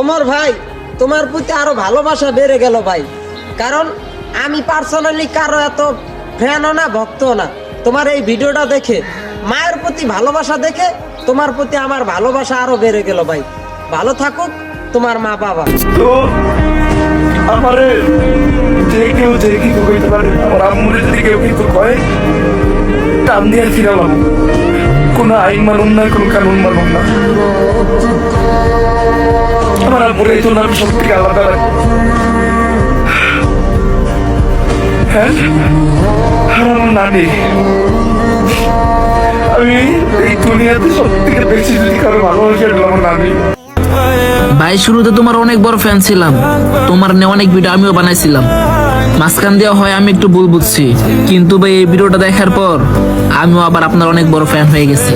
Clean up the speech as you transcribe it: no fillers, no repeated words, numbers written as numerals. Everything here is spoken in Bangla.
ওমর ভাই, তোমার প্রতি আরো ভালোবাসা বেড়ে গেল ভাই। কারণ আমি পার্সোনালি কারো এত ফ্যানও না, ভক্তও না। তোমার এই ভিডিওটা দেখে, মায়ের প্রতি ভালোবাসা দেখে তোমার প্রতি আমার ভালোবাসা আরো বেড়ে গেল ভাই। ভালো থাকুক তোমার মা বাবা। তো আমারে যে কেউ যে কিছু কইতে পারে, আমার আম্মুরে যদি কেউ কিছু কয়, কান দিয়ে ফিরালাম। কোনো আইন মানুন না, কোনো কানুন মানুন না। আমার আম্মুরে এই জন্য আমি সব থেকে আলাদা রাখি। হ্যাঁ, আর আমার নানি, আমি এই দুনিয়াতে সব থেকে বেশি যদি কারো ভালোবাসি আমার নানি। ভাই শুরুতে তোমার অনেক বড় ফ্যান ছিলাম, তোমার নিয়ে অনেক ভিডিও আমিও বানাইছিলাম। মাঝখান দিয়ে হয় আমি একটু ভুল বুঝছি, কিন্তু ভাই এই ভিডিওটা দেখার পর আমিও আবার আপনার অনেক বড় ফ্যান হয়ে গেছি।